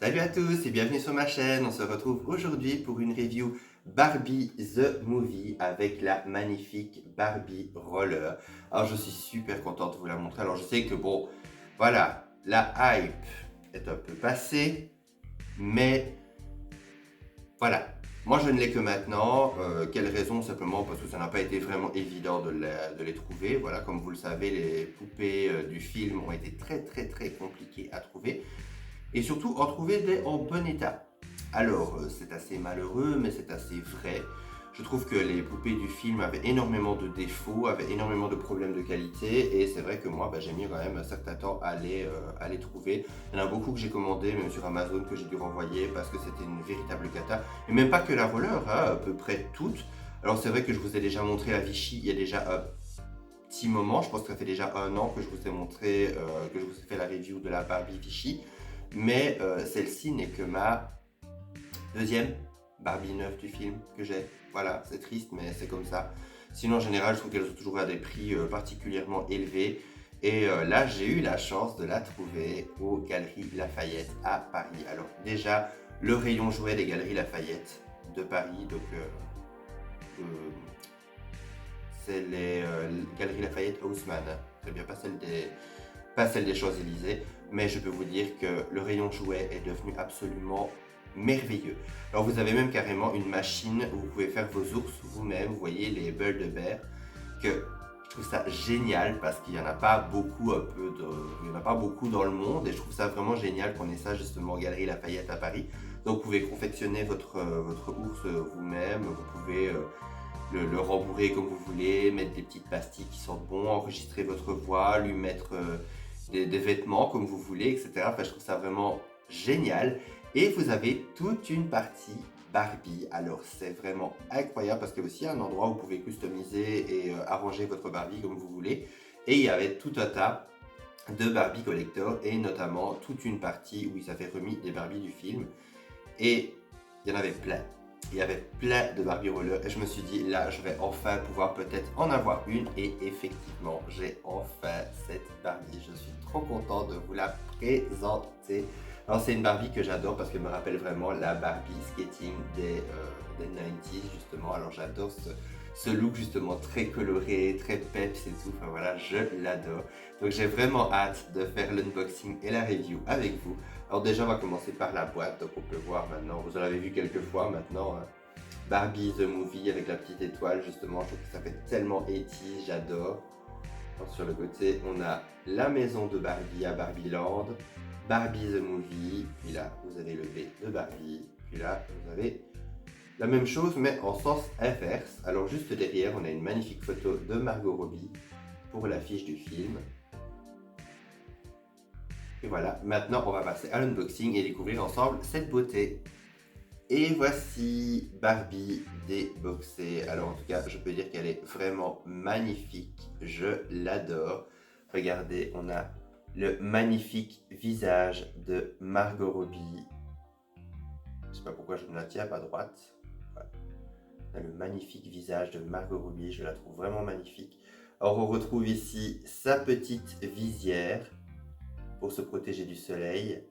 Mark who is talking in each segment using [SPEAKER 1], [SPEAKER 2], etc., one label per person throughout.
[SPEAKER 1] Salut à tous et bienvenue sur ma chaîne. On se retrouve aujourd'hui pour une review Barbie The Movie avec la magnifique Barbie Roller. Alors je suis super content de vous la montrer. Alors je sais que bon, voilà, la hype est un peu passée, mais voilà. Moi je ne l'ai que maintenant. Quelle raison? Simplement parce que ça n'a pas été vraiment évident de les trouver. Voilà, comme vous le savez, les poupées du film ont été très compliquées à trouver. Et surtout en trouver des en bon état. Alors, c'est assez malheureux, mais c'est assez vrai. Je trouve que les poupées du film avaient énormément de défauts, avaient énormément de problèmes de qualité, et c'est vrai que moi, j'ai mis quand même un certain temps à les trouver. Il y en a beaucoup que j'ai commandé, même sur Amazon, que j'ai dû renvoyer parce que c'était une véritable cata. Et même pas que la roller, hein, à peu près toutes. Alors c'est vrai que je vous ai déjà montré la Vichy il y a déjà un petit moment, je pense que ça fait déjà 1 an que je vous ai montré, que je vous ai fait la review de la Barbie Vichy. Mais celle-ci n'est que ma deuxième Barbie neuve du film que j'ai. Voilà, c'est triste, mais c'est comme ça. Sinon, en général, je trouve qu'elles sont toujours à des prix particulièrement élevés. Et là, j'ai eu la chance de la trouver aux Galeries Lafayette à Paris. Alors déjà, le rayon jouet des Galeries Lafayette de Paris, donc euh, c'est les Galeries Lafayette Haussmann, très bien, pas celle des Champs-Élysées, mais je peux vous dire que le rayon jouet est devenu absolument merveilleux. Alors vous avez même carrément une machine où vous pouvez faire vos ours vous-même, vous voyez les Build-A-Bear, que je trouve ça génial parce qu'il n'y en a pas beaucoup il y en a pas beaucoup dans le monde et je trouve ça vraiment génial qu'on ait ça justement aux Galeries Lafayette à Paris. Donc vous pouvez confectionner votre ours vous-même, vous pouvez le rembourrer comme vous voulez, mettre des petites pastilles qui sentent bon, enregistrer votre voix, lui mettre des vêtements comme vous voulez, etc. Enfin, je trouve ça vraiment génial. Et vous avez toute une partie Barbie. Alors, c'est vraiment incroyable parce qu'il y a aussi un endroit où vous pouvez customiser et arranger votre Barbie comme vous voulez. Et il y avait tout un tas de Barbie collector et notamment toute une partie où ils avaient remis des Barbie du film. Et il y en avait plein. Il y avait plein de Barbie rollers et je me suis dit là je vais enfin pouvoir peut-être en avoir une et effectivement j'ai enfin cette Barbie. Je suis trop content de vous la présenter. Alors c'est une Barbie que j'adore parce qu'elle me rappelle vraiment la Barbie skating des 90s justement. Alors j'adore ce look justement très coloré, très peps et tout. Enfin voilà, je l'adore. Donc j'ai vraiment hâte de faire l'unboxing et la review avec vous. Alors déjà, on va commencer par la boîte. Donc on peut voir maintenant, vous en avez vu quelques fois maintenant, hein. Barbie The Movie avec la petite étoile justement. Je trouve que ça fait tellement 80s, j'adore. Alors, sur le côté, on a la maison de Barbie à Barbieland, Barbie The Movie, puis là vous avez le B de Barbie, puis là vous avez la même chose mais en sens inverse. Alors juste derrière, on a une magnifique photo de Margot Robbie pour l'affiche du film. Et voilà, maintenant on va passer à l'unboxing et découvrir ensemble cette beauté. Et voici Barbie déboxée. Alors en tout cas, je peux dire qu'elle est vraiment magnifique. Je l'adore. Regardez, on a le magnifique visage de Margot Robbie. Je sais pas pourquoi je ne la tiens pas droite. Voilà. On a le magnifique visage de Margot Robbie. Je la trouve vraiment magnifique. Alors on retrouve ici sa petite visière pour se protéger du soleil,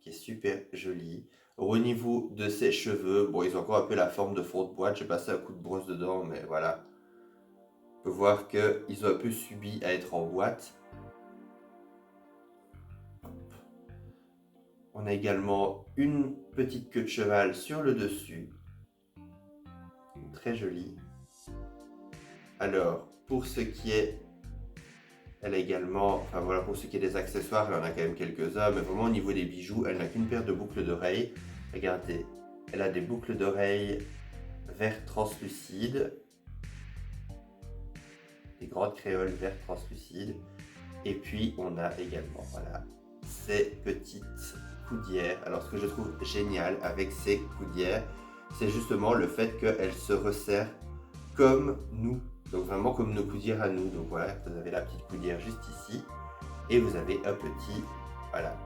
[SPEAKER 1] qui est super jolie. Au niveau de ses cheveux, bon, ils ont encore un peu la forme de fond de boîte. J'ai passé un coup de brosse dedans, mais voilà. On peut voir qu'ils ont un peu subi à être en boîte. On a également une petite queue de cheval sur le dessus. Très jolie. Alors, pour ce qui est... Elle a également, enfin voilà, pour ce qui est des accessoires, elle en a quand même quelques-uns, mais vraiment au niveau des bijoux, elle n'a qu'une paire de boucles d'oreilles. Regardez, elle a des boucles d'oreilles vert translucide, des grandes créoles vert translucide, et puis on a également, voilà, ces petites coudières. Alors ce que je trouve génial avec ces coudières, c'est justement le fait qu'elles se resserrent comme nous, donc vraiment comme nos coudières à nous. Donc voilà, vous avez la petite coudière juste ici, et vous avez un petit, voilà,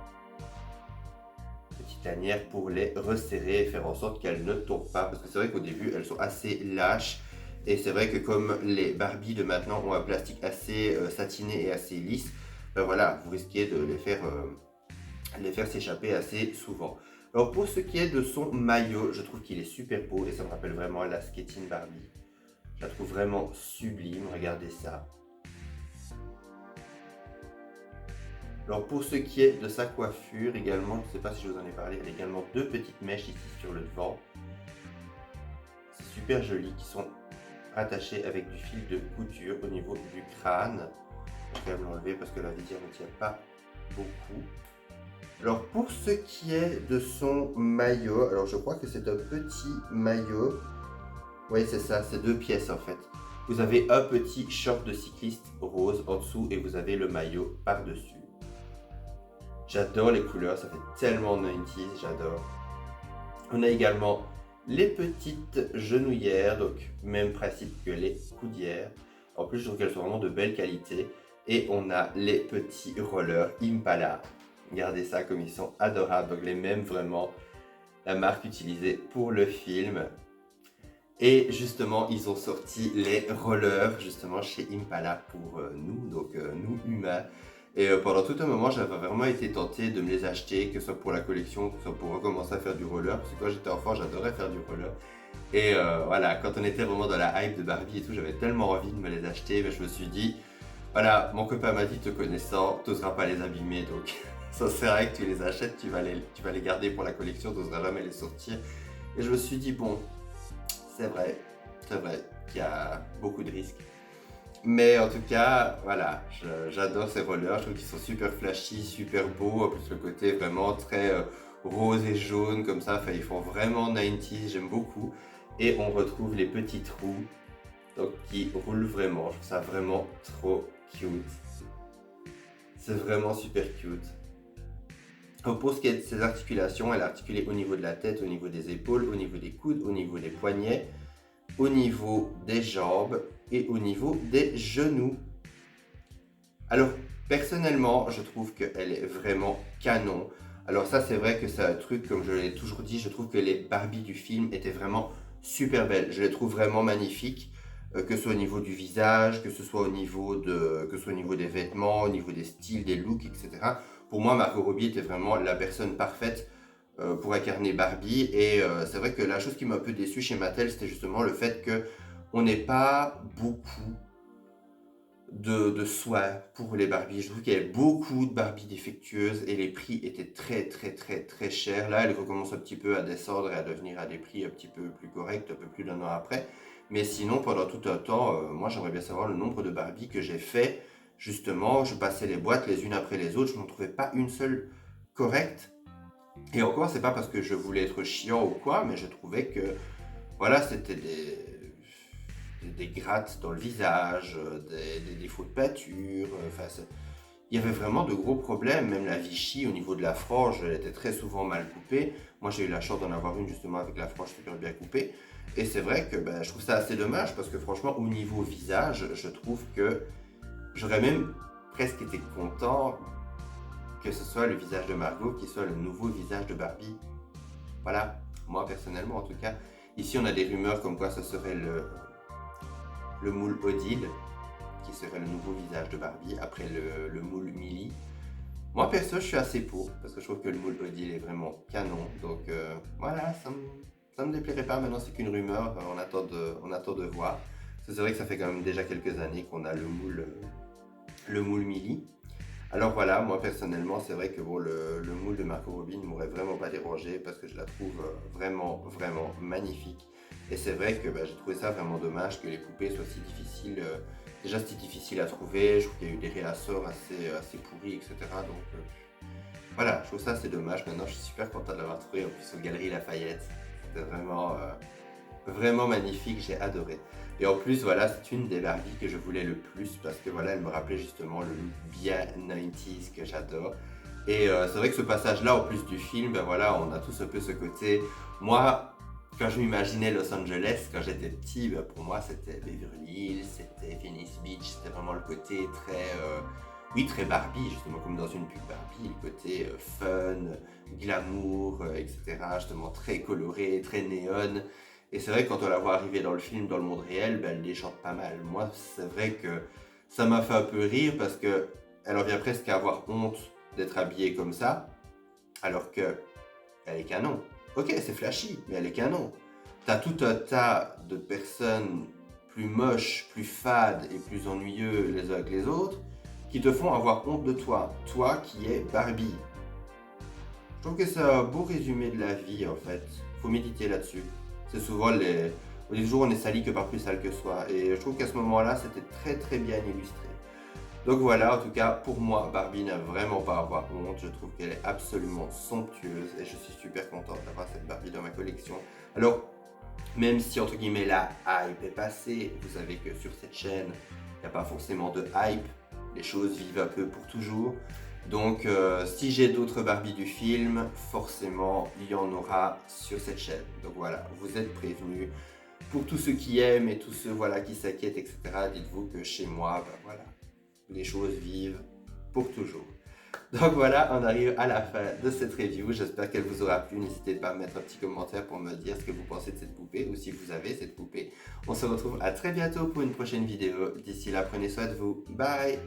[SPEAKER 1] petite lanière pour les resserrer et faire en sorte qu'elles ne tombent pas, parce que c'est vrai qu'au début elles sont assez lâches, et c'est vrai que comme les Barbie de maintenant ont un plastique assez satiné et assez lisse, ben voilà, vous risquez de les faire les faire s'échapper assez souvent. Alors pour ce qui est de son maillot, je trouve qu'il est super beau et ça me rappelle vraiment la Skating Barbie. Je la trouve vraiment sublime, regardez ça. Alors pour ce qui est de sa coiffure également, je ne sais pas si je vous en ai parlé, elle a également deux petites mèches ici sur le devant. C'est super joli, qui sont attachées avec du fil de couture au niveau du crâne. Je vais quand même l'enlever parce que la visière ne tient pas beaucoup. Alors pour ce qui est de son maillot, alors je crois que c'est un petit maillot. Oui, c'est ça, c'est deux pièces en fait. Vous avez un petit short de cycliste rose en dessous et vous avez le maillot par-dessus. J'adore les couleurs, ça fait tellement 90s, j'adore. On a également les petites genouillères, donc même principe que les coudières. En plus, je trouve qu'elles sont vraiment de belle qualité. Et on a les petits rollers Impala. Regardez ça comme ils sont adorables, donc les mêmes vraiment, la marque utilisée pour le film. Et justement, ils ont sorti les rollers justement chez Impala pour nous, donc nous humains. Et pendant tout un moment, j'avais vraiment été tenté de me les acheter, que ce soit pour la collection, que ce soit pour recommencer à faire du roller. Parce que quand j'étais enfant, j'adorais faire du roller. Et voilà, quand on était vraiment dans la hype de Barbie et tout, j'avais tellement envie de me les acheter. Mais je me suis dit, voilà, mon copain m'a dit, te connaissant, tu n'oseras pas les abîmer. Donc ça sert à rien que tu les achètes, tu vas les garder pour la collection, tu n'oseras jamais les sortir. Et je me suis dit, bon, c'est vrai qu'il y a beaucoup de risques. Mais en tout cas, voilà, j'adore ces rollers, je trouve qu'ils sont super flashy, super beaux, en plus le côté vraiment très rose et jaune comme ça, enfin, ils font vraiment 90s, j'aime beaucoup. Et on retrouve les petits trous, donc qui roulent vraiment, je trouve ça vraiment trop cute. C'est vraiment super cute. Donc pour ce qui est de ses articulations, elle est articulée au niveau de la tête, au niveau des épaules, au niveau des coudes, au niveau des poignets, au niveau des jambes et au niveau des genoux. Alors personnellement, je trouve qu'elle est vraiment canon. Alors ça, c'est vrai que c'est un truc, comme je l'ai toujours dit, je trouve que les Barbie du film étaient vraiment super belles. Je les trouve vraiment magnifiques, que ce soit au niveau du visage, que ce soit au niveau des vêtements, au niveau des styles, des looks, etc. Pour moi, Margot Robbie était vraiment la personne parfaite pour incarner Barbie. Et c'est vrai que la chose qui m'a un peu déçu chez Mattel, c'était justement le fait que on n'ait pas beaucoup de soins pour les Barbies. Je trouve qu'il y avait beaucoup de Barbies défectueuses et les prix étaient très chers. Là, elles recommencent un petit peu à descendre et à devenir à des prix un petit peu plus corrects, un peu plus d'un an après. Mais sinon, pendant tout un temps, moi j'aimerais bien savoir le nombre de Barbies que j'ai fait. Justement, je passais les boîtes les unes après les autres, je n'en trouvais pas une seule correcte. Et encore, c'est pas parce que je voulais être chiant ou quoi, mais je trouvais que voilà, c'était des grattes dans le visage, des défauts de peinture. Enfin, il y avait vraiment de gros problèmes. Même la Vichy, au niveau de la frange, elle était très souvent mal coupée. Moi, j'ai eu la chance d'en avoir une justement avec la frange super bien coupée. Et c'est vrai que je trouve ça assez dommage parce que franchement, au niveau visage, je trouve que j'aurais même presque été content que ce soit le visage de Margot qui soit le nouveau visage de Barbie. Voilà, moi personnellement en tout cas. Ici, on a des rumeurs comme quoi ce serait le moule Odile, qui serait le nouveau visage de Barbie, après le moule Millie. Moi perso, je suis assez pour, parce que je trouve que le moule Odile est vraiment canon. Donc voilà, ça me déplairait pas, maintenant c'est qu'une rumeur, on attend de voir. Parce que c'est vrai que ça fait quand même déjà quelques années qu'on a le moule Millie. Alors voilà, moi personnellement, c'est vrai que bon, le moule de Margot Robbie ne m'aurait vraiment pas dérangé parce que je la trouve vraiment magnifique. Et c'est vrai que j'ai trouvé ça vraiment dommage que les poupées soient si difficiles. Déjà, c'était difficile à trouver, je trouve qu'il y a eu des réassorts assez pourris, etc. Donc voilà, je trouve ça assez dommage. Maintenant, je suis super content de l'avoir trouvé en plus aux Galeries Lafayette. C'était vraiment magnifique, j'ai adoré. Et en plus, voilà, c'est une des Barbies que je voulais le plus parce que voilà, elle me rappelait justement le look bien 90s que j'adore. Et c'est vrai que ce passage-là, en plus du film, voilà, on a tous un peu ce côté. Moi, quand je m'imaginais Los Angeles, quand j'étais petit, pour moi, c'était Beverly Hills, c'était Venice Beach, c'était vraiment le côté très Barbie, justement, comme dans une pub Barbie, le côté fun, glamour, etc., justement, très coloré, très néon. Et c'est vrai que quand on la voit arriver dans le film, dans le monde réel, elle déchante pas mal. Moi, c'est vrai que ça m'a fait un peu rire parce que elle en vient presque à avoir honte d'être habillée comme ça. alors que elle est canon. Ok, c'est flashy, mais elle est canon. T'as tout un tas de personnes plus moches, plus fades et plus ennuyeux les uns que les autres, qui te font avoir honte de toi. Toi qui es Barbie. Je trouve que c'est un beau résumé de la vie en fait. Faut méditer là-dessus. C'est souvent les... On dit toujours on est sali que par plus sale que soi. Et je trouve qu'à ce moment-là, c'était très très bien illustré. Donc voilà, en tout cas, pour moi, Barbie n'a vraiment pas à avoir honte. Je trouve qu'elle est absolument somptueuse et je suis super contente d'avoir cette Barbie dans ma collection. Alors, même si entre guillemets la hype est passée, vous savez que sur cette chaîne, il n'y a pas forcément de hype. Les choses vivent un peu pour toujours. Donc, si j'ai d'autres Barbie du film, forcément, il y en aura sur cette chaîne. Donc voilà, vous êtes prévenus. Pour tous ceux qui aiment et tous ceux voilà, qui s'inquiètent, etc., dites-vous que chez moi, ben voilà, les choses vivent pour toujours. Donc voilà, on arrive à la fin de cette review. J'espère qu'elle vous aura plu. N'hésitez pas à mettre un petit commentaire pour me dire ce que vous pensez de cette poupée ou si vous avez cette poupée. On se retrouve à très bientôt pour une prochaine vidéo. D'ici là, prenez soin de vous. Bye!